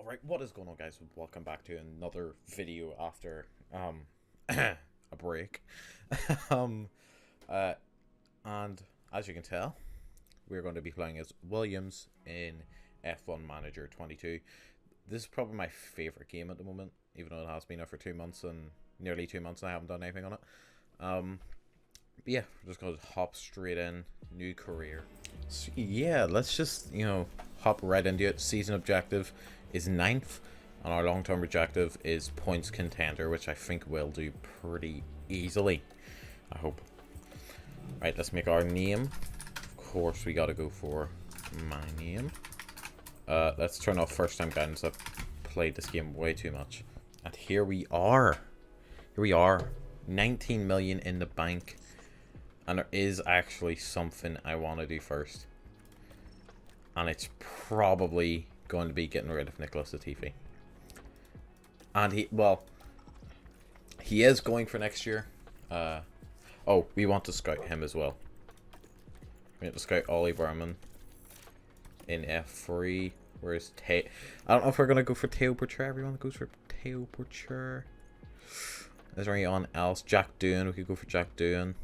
Alright, what is going on, guys? Welcome back to another video after a break. um uh and as you can tell, we're going to be playing as Williams in F1 Manager 22. This is probably my favorite game at the moment, even though it has been out for 2 months and nearly 2 months and I haven't done anything on it. But yeah, we're just going to hop straight in. New career. So yeah, let's just, hop right into it. Season objective is ninth, and our long-term objective is points contender, which I think we'll do pretty easily, I hope. Right, let's make our name. Of course, we gotta go for my name. Let's turn off first time guidance. I've played this game way too much. And here we are. Here we are. 19 million in the bank. And there is actually something I want to do first. And it's probably going to be getting rid of Nicholas Latifi. And he is going for next year. Oh, we want to scout him as well. We want to scout Ollie Berman in F3. Where's Teo? I don't know if we're going to go for Teo Pourchaire. Everyone goes for Teo Pourchaire. Is there anyone else? Jack Doohan. We could go for Jack Doohan.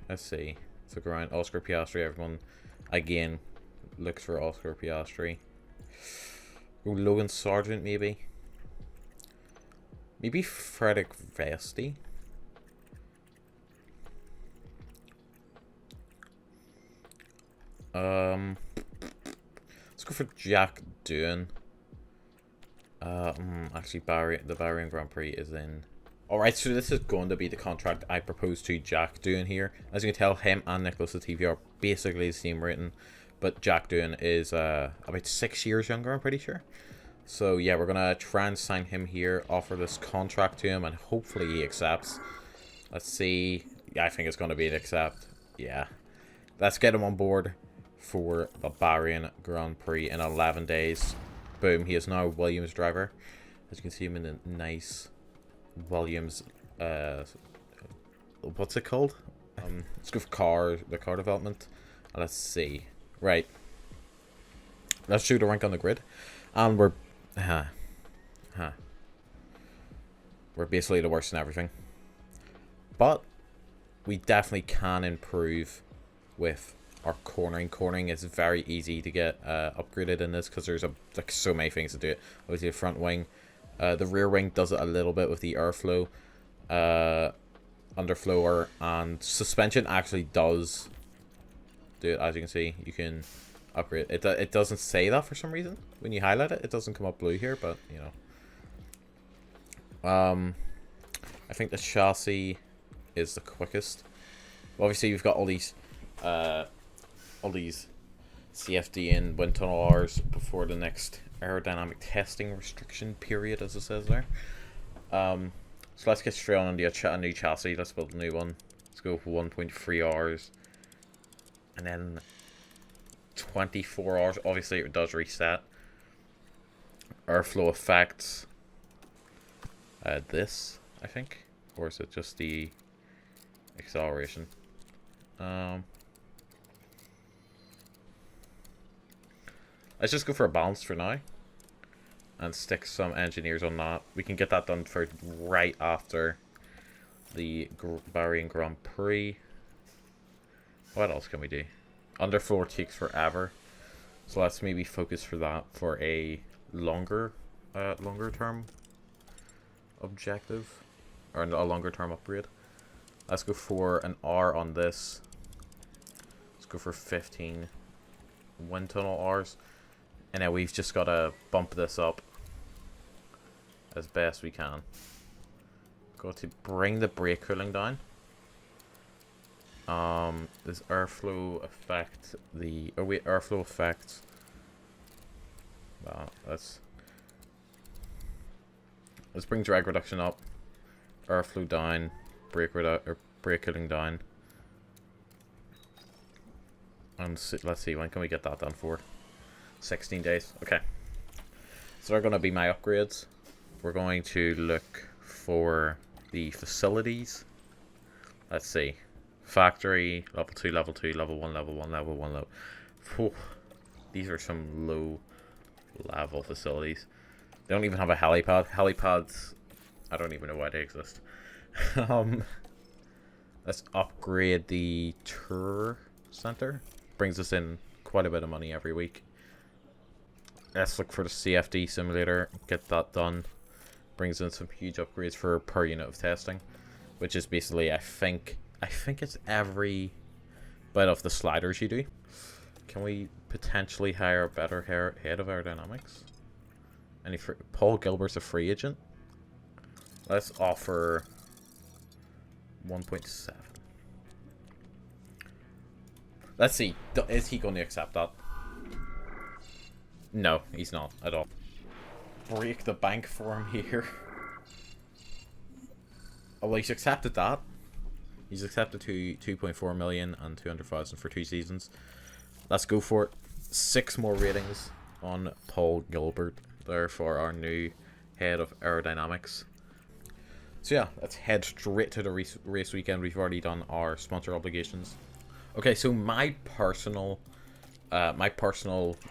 Let's see. Let's look around. Oscar Piastri. Everyone, again, looks for Oscar Piastri. Go Logan Sargent, maybe. Maybe Frederick Vesti. Let's go for Jack Doohan. Actually, the Bahrain Grand Prix is in. Alright, so this is going to be the contract I propose to Jack Doohan here. As you can tell, him and Nicholas Latifi are basically the same rating. But Jack Doohan is about 6 years younger, I'm pretty sure. So yeah, we're going to try and sign him here, offer this contract to him, and hopefully he accepts. Let's see. Yeah, I think it's going to be an accept. Yeah. Let's get him on board for the Bahrain Grand Prix in 11 days. Boom, he is now a Williams driver. As you can see him in the nice Williams, what's it called? Let's go for the car development. Let's see. Right. Let's shoot a rank on the grid. And we're we're basically the worst in everything. But we definitely can improve with our cornering. Cornering is very easy to get upgraded in this because there's so many things to do it. Obviously the front wing. The rear wing does it a little bit with the airflow, underflower, and suspension actually does do it. As you can see, you can upgrade it. It doesn't say that for some reason when you highlight it. It doesn't come up blue here, but you know. I think the chassis is the quickest. Obviously, you've got all these CFD and wind tunnel R's before the next aerodynamic testing restriction period, as it says there. So let's get straight on a new chassis. Let's build a new one. Let's go for 1.3 hours. And then 24 hours. Obviously, it does reset. Airflow effects. This, I think. Or is it just the acceleration? Let's just go for a balance for now. And stick some engineers on that. We can get that done for right after the Bahrain Grand Prix. What else can we do? Underfloor takes forever. So let's maybe focus for that for a longer term objective. Or a longer term upgrade. Let's go for an R on this. Let's go for 15 wind tunnel R's. And now we've just got to bump this up as best we can. Got to bring the brake cooling down. This airflow effect, airflow effects. Let's bring drag reduction up, airflow down, brake cooling down. And let's see, when can we get that done for? 16 days. Okay. So they're going to be my upgrades. We're going to look for the facilities. Let's see. Factory, level 2, level 2, level 1, level 1, level 1, level. Whew. These are some low level facilities. They don't even have a helipad. Helipads, I don't even know why they exist. Let's upgrade the tour center. Brings us in quite a bit of money every week. Let's look for the CFD simulator. Get that done. Brings in some huge upgrades for per unit of testing, which is basically, I think it's every bit of the sliders you do. Can we potentially hire a better head of aerodynamics? Paul Gilbert's a free agent. Let's offer 1.7. Let's see. Is he going to accept that? No, he's not at all. Break the bank for him here. Oh, well, he's accepted that. He's accepted 2.4 million and 200,000 for 2 seasons. Let's go for it. 6 more ratings on Paul Gilbert there for our new head of aerodynamics. So yeah, let's head straight to the race weekend. We've already done our sponsor obligations. Okay, so my personal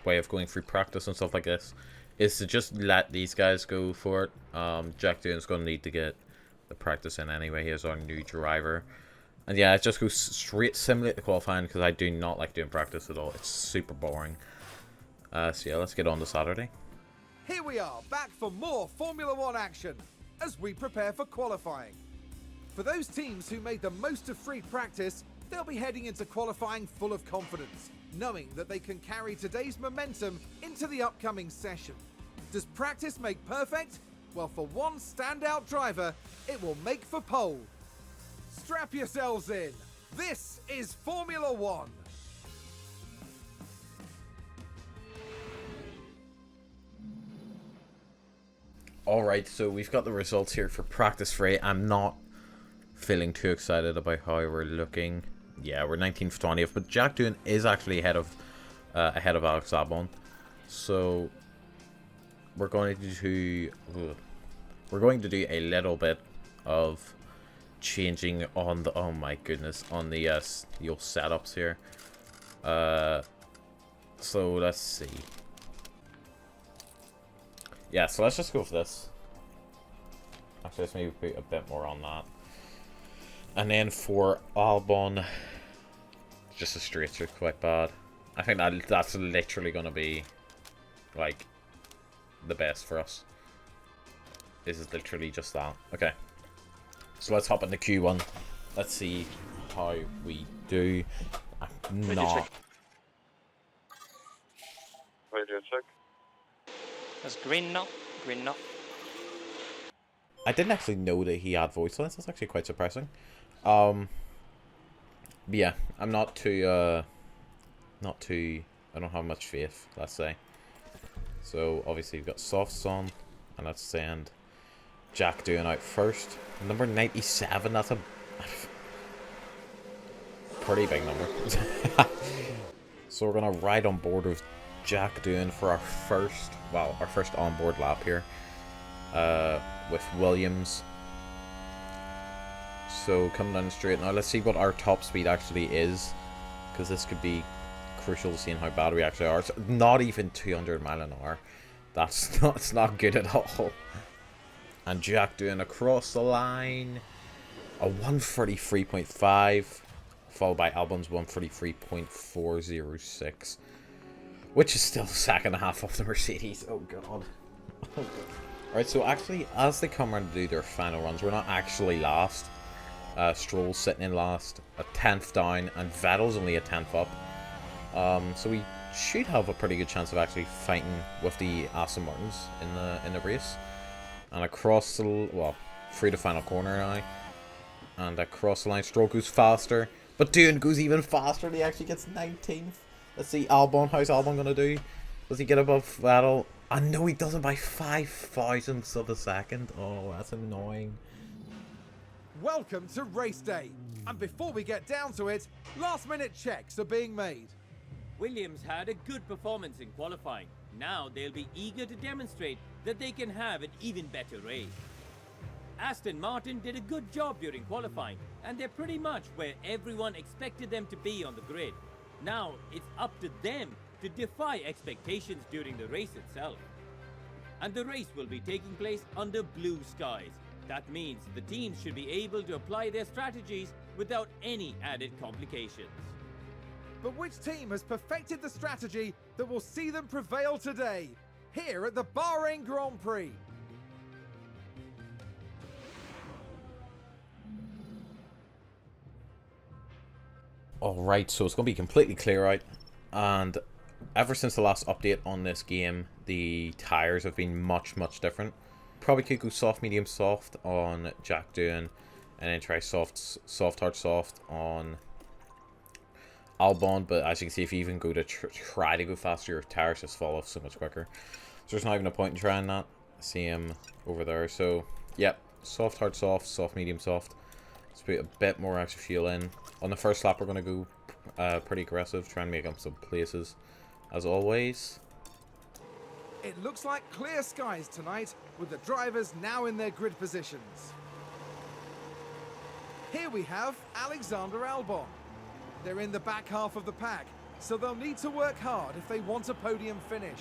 way of going through practice and stuff like this is to just let these guys go for it. Jack Doohan's going to need to get the practice in anyway. He is our new driver. And yeah, it just goes straight simulate the qualifying because I do not like doing practice at all. It's super boring. So yeah, let's get on to Saturday. Here we are, back for more Formula One action as we prepare for qualifying. For those teams who made the most of free practice, they'll be heading into qualifying full of confidence, knowing that they can carry today's momentum into the upcoming session. Does practice make perfect? Well, for one standout driver, it will make for pole. Strap yourselves in. This is Formula One. Alright, so we've got the results here for practice free. I'm not feeling too excited about how we're looking. Yeah, we're 19th, 20th, but Jack Doohan is actually ahead of Alex Albon. So we're going to do a little bit of changing on the on the your setups here. So let's see. Yeah, so let's just go for this. Actually, let's maybe put a bit more on that. And then for Albon, just a straight through, quite bad. I think that's literally going to be, like, the best for us. This is literally just that. Okay. So let's hop into Q1. Let's see how we do. Not. Radio check. That's green now. Green now. I didn't actually know that he had voice lines. That's actually quite surprising. But yeah, I'm not too, I don't have much faith, let's say. So obviously we've got softs on, and let's send Jack Doohan out first. Number 97, that's a pretty big number. So we're gonna ride on board with Jack Doohan for our first onboard lap here, with Williams. So coming down the straight now, let's see what our top speed actually is, because this could be crucial to seeing how bad we actually are. It's not even 200 miles an hour. That's not good at all. And Jack Doohan across the line, a 133.5, followed by Albon's 133.406, which is still a second and a half off the Mercedes. Oh god. Alright, so actually, as they come around to do their final runs, we're not actually last. Stroll's sitting in last, a 10th down, and Vettel's only a 10th up. So we should have a pretty good chance of actually fighting with the Aston Martins in the race. And across the, well, through the final corner now, and across the line, Stroll goes faster, but Doohan goes even faster, and he actually gets 19th. Let's see Albon, how's Albon gonna do? Does he get above Vettel? I know he doesn't by 5 thousandths of a second. Oh, that's annoying. Welcome to race day. And before we get down to it, last minute checks are being made. Williams had a good performance in qualifying. Now they'll be eager to demonstrate that they can have an even better race. Aston Martin did a good job during qualifying, and they're pretty much where everyone expected them to be on the grid. Now it's up to them to defy expectations during the race itself. And the race will be taking place under blue skies. That means the teams should be able to apply their strategies without any added complications. But which team has perfected the strategy that will see them prevail today, here at the Bahrain Grand Prix? Alright, so it's going to be completely clear out, and ever since the last update on this game, the tyres have been much different. Probably could go soft, medium, soft on Jack Doohan, and then try soft, hard, soft on Albon, but as you can see, if you even go to try to go faster, your tyres just fall off so much quicker. So there's not even a point in trying that. See him over there. So, yep, soft, hard, soft, medium, soft. Let's put a bit more extra fuel in. On the first lap, we're going to go pretty aggressive, try and make up some places, as always. It looks like clear skies tonight, with the drivers now in their grid positions. Here we have Alexander Albon. They're in the back half of the pack, so they'll need to work hard if they want a podium finish.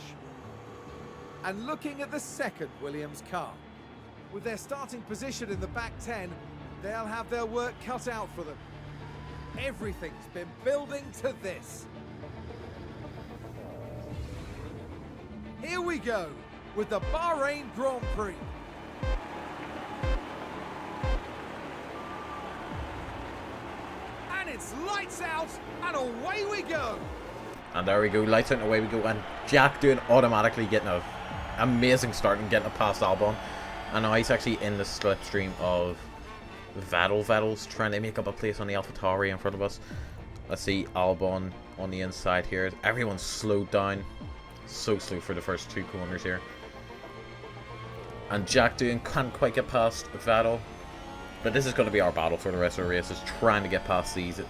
And looking at the second Williams car, with their starting position in the back 10, they'll have their work cut out for them. Everything's been building to this. Here we go with the Bahrain Grand Prix. And it's lights out and away we go. And there we go, lights out and away we go. And Jack Doohan automatically getting an amazing start and getting it past Albon. And now he's actually in the slipstream of Vettel. Vettel's trying to make up a place on the AlphaTauri in front of us. Let's see Albon on the inside here. Everyone's slowed down. So slow for the first two corners here. And Jack Doohan can't quite get past Vettel. But this is going to be our battle for the rest of the race, is trying to get past these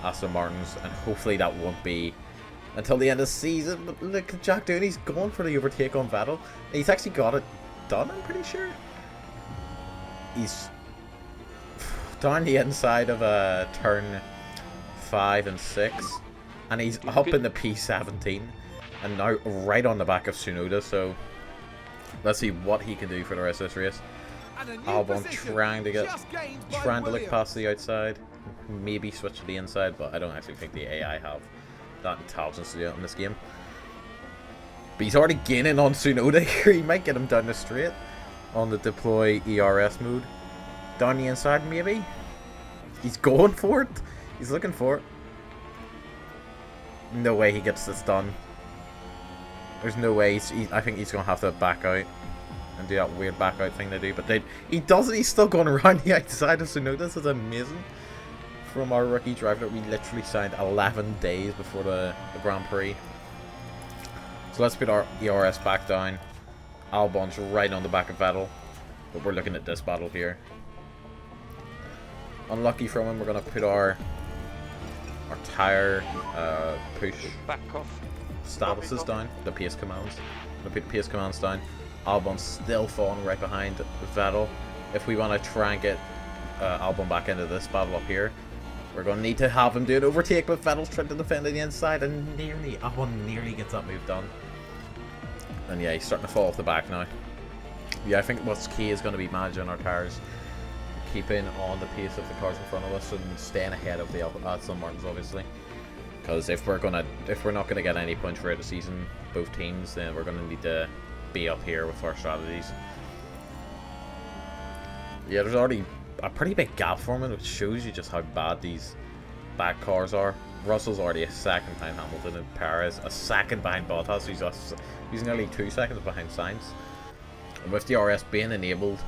Aston Martins, and hopefully that won't be until the end of the season. But look at Jack Doohan, he's going for the overtake on Vettel. He's actually got it done, I'm pretty sure. He's down the inside of turn 5 and 6, and he's up in the P17, and now right on the back of Tsunoda. So let's see what he can do for the rest of this race. Albon trying to look past the outside, maybe switch to the inside, but I don't actually think the AI have that intelligence to do it in this game. But he's already gaining on Tsunoda here. He might get him down the straight on the deploy ERS mode. Down the inside, maybe. He's going for it. He's looking for it. No way he gets this done. There's no way. I think he's going to have to back out and do that weird back out thing they do. But he doesn't. He's still going around the outside of Tsunoda. This is amazing. From our rookie driver that we literally signed 11 days before the Grand Prix. So let's put our ERS back down. Albon's right on the back of Vettel. But we're looking at this battle here. Unlucky from him, we're going to put our tyre push Back off. statuses down, the pace commands. We'll put the pace commands down. Albon's still falling right behind Vettel. If we want to try and get Albon back into this battle up here, we're going to need to have him do an overtake, but Vettel's trying to defend on the inside, and Albon nearly gets that move done. And yeah, he's starting to fall off the back now. Yeah, I think what's key is going to be managing our tyres, keeping on the pace of the cars in front of us, and staying ahead of the Aston Martins, obviously. Because if we're not gonna get any points throughout the season, both teams, then we're gonna need to be up here with our strategies. Yeah, there's already a pretty big gap forming, which shows you just how bad these back cars are. Russell's already a second behind Hamilton, and Perez a second behind Bottas. He's nearly 2 seconds behind Sainz. And with the RS being enabled,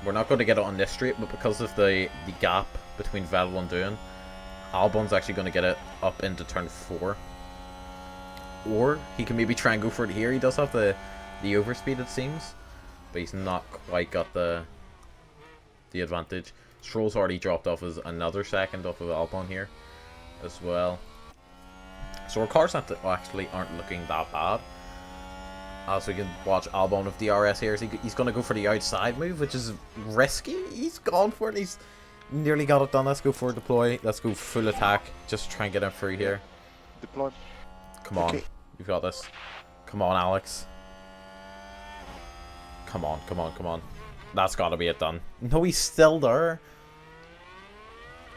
we're not going to get it on this straight, but because of the gap between Vettel and Doohan, Albon's actually going to get it up into turn 4. Or he can maybe try and go for it here. He does have the overspeed, it seems, but he's not quite got the advantage. Stroll's already dropped off as another second off of Albon here as well. So our cars actually aren't looking that bad. As we can watch Albon with DRS here, he's going to go for the outside move, which is risky. He's gone for it. He's nearly got it done. Let's go for a deploy. Let's go full attack. Just try and get him free here. Deploy. Come on. Okay. You've got this. Come on, Alex. Come on, come on, come on. That's gotta be it done. No, he's still there.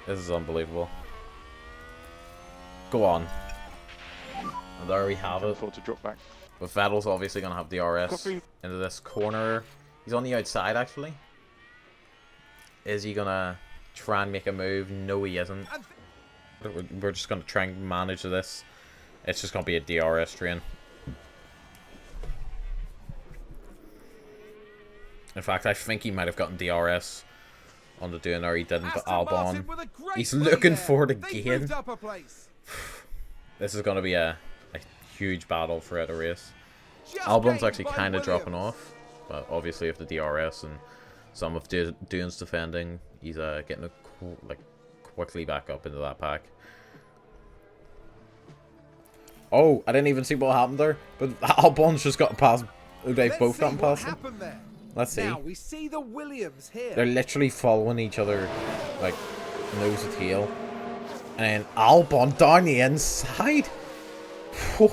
This is unbelievable. Go on. And there we have it. Thought to drop back. But Vettel's obviously gonna have DRS Copy. into this corner. He's on the outside, actually. Is he gonna try and make a move? No, he isn't. We're just gonna try and manage this. It's just gonna be a DRS train. In fact, I think he might have gotten DRS on the doing there. He didn't, but Albon, he's looking for it again. This is going to be a huge battle throughout the race. Albon's actually kind of dropping off, but obviously with the DRS and some of Dune's defending, he's getting quickly back up into that pack. Oh, I didn't even see what happened there, but Albon's just got past. They've both gotten past him. Let's see. Now we see the Williams here. They're literally following each other, like, nose to tail. And Albon down the inside. Whew.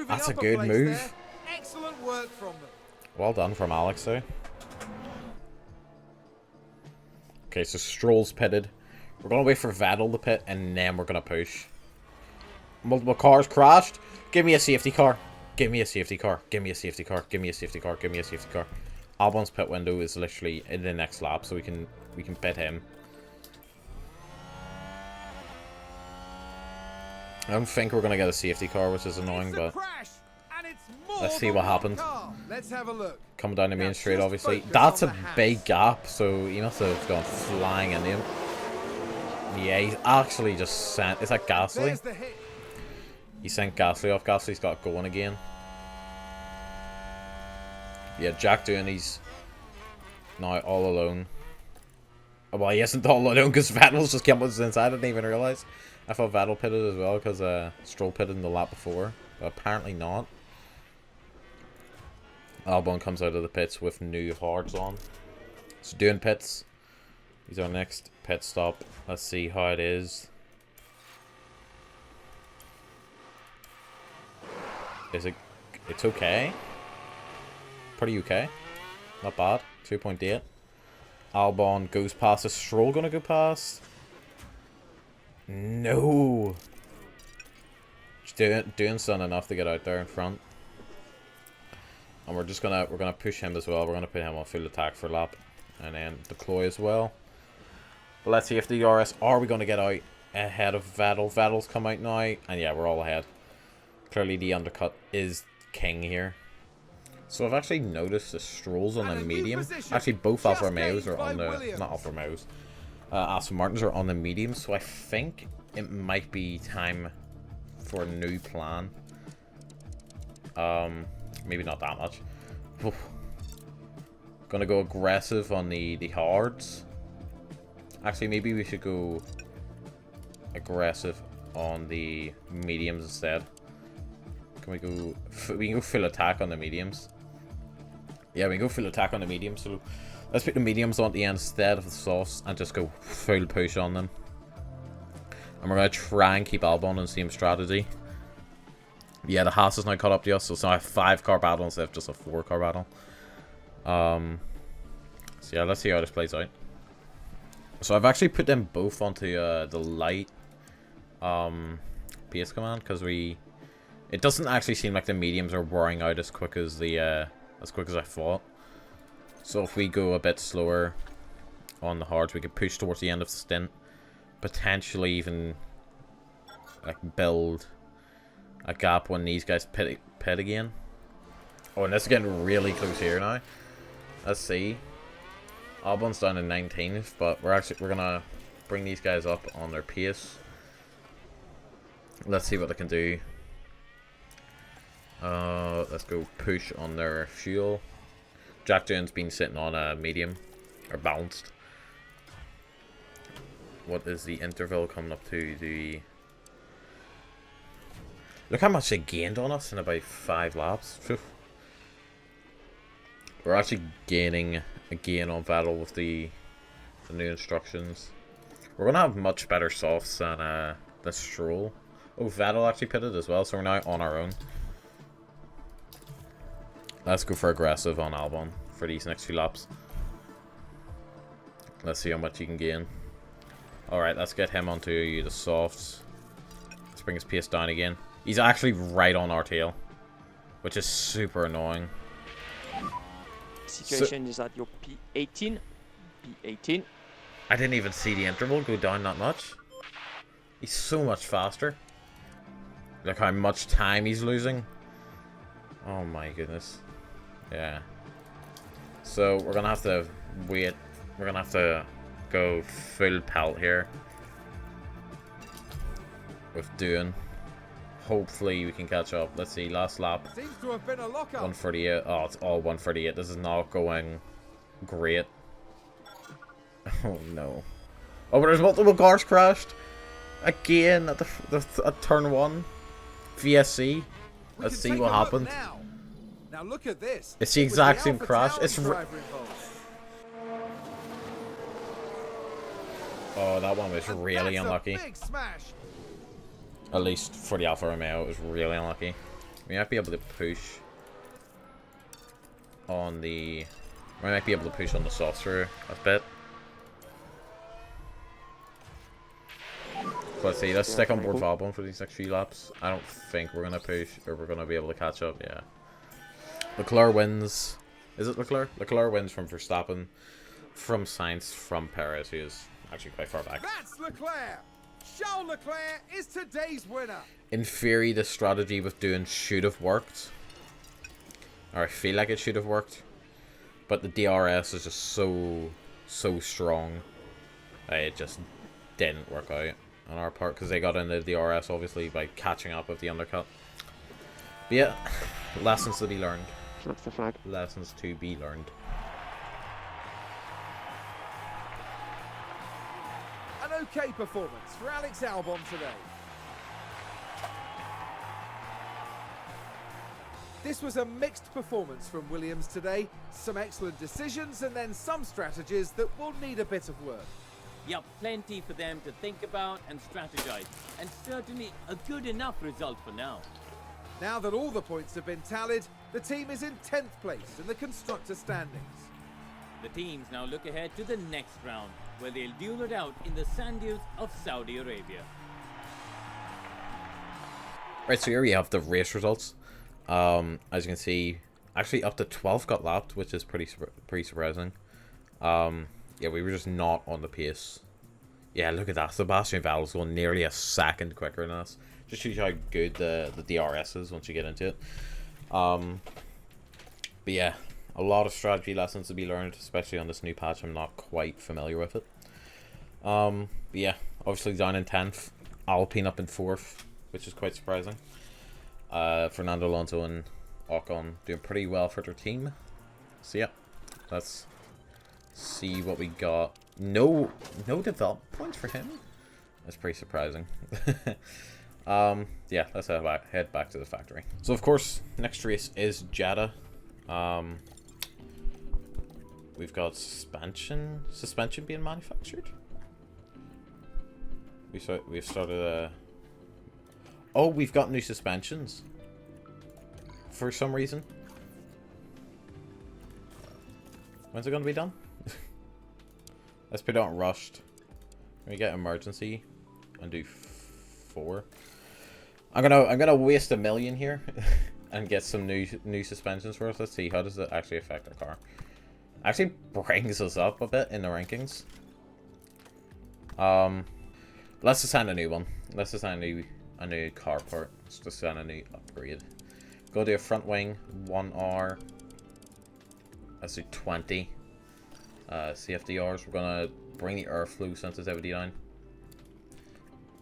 That's a good move. There. Excellent work from them. Well done from Alex there. Okay, so Stroll's pitted. We're going to wait for Vettel to pit, and then we're going to push. Multiple cars crashed. Give me a safety car. Give me a safety car. Give me a safety car. Give me a safety car. Give me a safety car. Albon's pit window is literally in the next lap, so we can pit him. I don't think we're gonna get a safety car, which is annoying, but let's see what happened. Let's have a look. Coming down the main straight, obviously. That's a big gap, so he must have gone flying into him. Yeah, he's actually just sent. Is that Gasly? He sent Gasly off. Gasly's got it going again. Yeah, Jack Doohan, he's now all alone. Oh, well, he isn't all alone because Vettel's just came up inside. I didn't even realize. I thought Vettel pitted as well because Stroll pitted in the lap before, but apparently not. Albon comes out of the pits with new hards on. So Doohan pits. He's our next pit stop. Let's see how it is. It's okay. Pretty okay. Not bad. 2.8. Albon goes past. Is Stroll gonna go past? No. Doohan's done enough to get out there in front. And we're gonna push him as well. We're gonna put him on full attack for a lap. And then deploy as well. But let's see if the DRS, are we gonna get out ahead of Vettel? Vettel's come out now. And yeah, we're all ahead. Clearly the undercut is king here. So I've actually noticed the Strolls on the medium. Actually, both Alfa Romeos are on the... Not Alfa Romeos. Aston Martins are on the medium. So I think it might be time for a new plan. Maybe not that much. Oof. Gonna go aggressive on the hards. Actually, maybe we should go aggressive on the mediums instead. Can we go... We can go full attack on the mediums. Yeah, we can go full attack on the mediums. So let's put the mediums on the end instead of the softs and just go full push on them. And we're going to try and keep Albon on the same strategy. Yeah, the Haas is now caught up to us. So it's now a 5-car battle instead of just a 4-car battle. So yeah, let's see how this plays out. So I've actually put them both onto the light pace command because it doesn't actually seem like the mediums are wearing out as quick as I thought. So if we go a bit slower on the hards, we could push towards the end of the stint, potentially even like build a gap when these guys pit again. Oh, and this is getting really close here now. Let's see. Albon's down in 19th, but we're gonna bring these guys up on their pace. Let's see what they can do. Let's go push on their fuel. Jack Doohan's been sitting on a medium, or balanced. What is the interval coming up to? Look how much they gained on us in about 5 laps. Phew. We're actually gaining a gain on Vettel with the new instructions. We're gonna have much better softs than Stroll. Oh, Vettel actually pitted as well, so we're now on our own. Let's go for aggressive on Albon for these next few laps. Let's see how much he can gain. Alright, let's get him onto the softs. Let's bring his pace down again. He's actually right on our tail, which is super annoying. Situation is that you're P18. P18. I didn't even see the interval go down that much. He's so much faster. Look how much time he's losing. Oh my goodness. Yeah. So we're gonna have to wait. We're gonna have to go full pelt here with doing. Hopefully we can catch up. Let's see, last lap. Seems to have been a lockup. 148. Oh, it's all 148. This is not going great. Oh no. Oh, but there's multiple cars crashed again at at turn 1. VSC. Let's see what happened. Now look at this. It's the exact same crash. It's oh, that one was really unlucky. Big smash. At least for the Alfa Romeo, it was really unlucky. We might be able to push on the. We might be able to push on the soft through a bit. Let's see. Let's stick on board Valbon for these next few laps. I don't think we're gonna push or we're gonna be able to catch up. Yeah. Leclerc wins. Is it Leclerc? Leclerc wins from Verstappen, from Sainz, from Perez, who is actually quite far back. That's Leclerc. Charles Leclerc is today's winner. In theory, the strategy with doing should have worked. Or I feel like it should have worked. But the DRS is just so strong. It just didn't work out on our part. Because they got into the DRS, obviously, by catching up with the undercut. But yeah, lessons to be learned. That's the flag. Lessons to be learned. An okay performance for Alex Albon today. This was a mixed performance from Williams today. Some excellent decisions and then some strategies that will need a bit of work. Yep, plenty for them to think about and strategize, and certainly a good enough result for now. Now that all the points have been tallied, the team is in 10th place in the constructor standings. The teams now look ahead to the next round, where they'll duel it out in the sand dunes of Saudi Arabia. Right, so here we have the race results. As you can see, actually up to 12 got lapped, which is pretty surprising. Yeah, we were just not on the pace. Yeah, look at that. Sebastian Vettel's going nearly a second quicker than us. Just shows you how good the DRS is once you get into it. But yeah, a lot of strategy lessons to be learned, especially on this new patch. I'm not quite familiar with it. But yeah, obviously down in 10th. Alpine up in 4th, which is quite surprising. Fernando Alonso and Ocon doing pretty well for their team. So yeah, let's see what we got. No development points for him. That's pretty surprising. Yeah, let's head back to the factory. So of course, next race is Jeddah. We've got suspension being manufactured. We've started oh, we've got new suspensions. For some reason. When's it going to be done? Let's put it on rushed. Can we get emergency and do 4? I'm gonna waste $1 million here and get some new suspensions for us. Let's see, how does it actually affect our car? Actually brings us up a bit in the rankings. Let's assign a new one. Let's assign a new car part. Let's just assign a new upgrade. Go to a front wing, 1R. Let's do 20. CFDRs. We're gonna bring the airflow sensitivity down.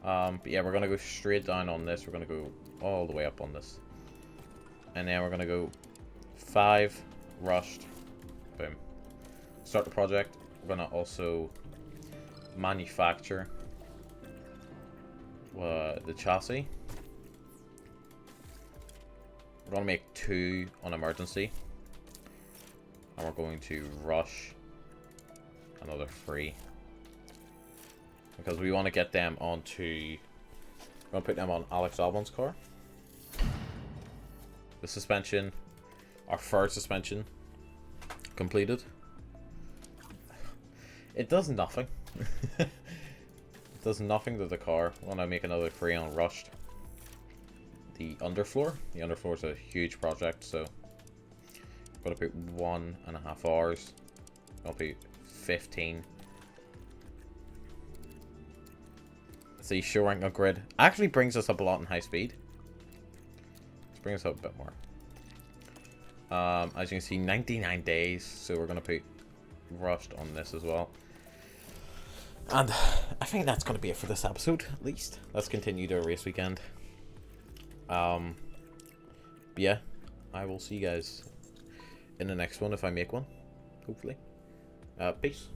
But yeah, we're gonna go straight down on this. We're gonna go all the way up on this, and then we're gonna go 5 rushed. Boom. Start the project. We're gonna also manufacture the chassis. We're gonna make 2 on emergency, and we're going to rush another 3 because we want to get them onto We're gonna put them on Alex Albon's car. The suspension, our third suspension, completed. It does nothing. It does nothing to the car when I make another free on Rushed. The underfloor is a huge project, so I'm gonna put 1.5 hours. I'll put 15. See, show rank on grid actually brings us up a lot in high speed. Let's bring us up a bit more. As you can see, 99 days, so we're gonna put Rushed on this as well. And I think that's gonna be it for this episode, at least. Let's continue to race weekend. But yeah, I will see you guys in the next one if I make one, hopefully. Peace.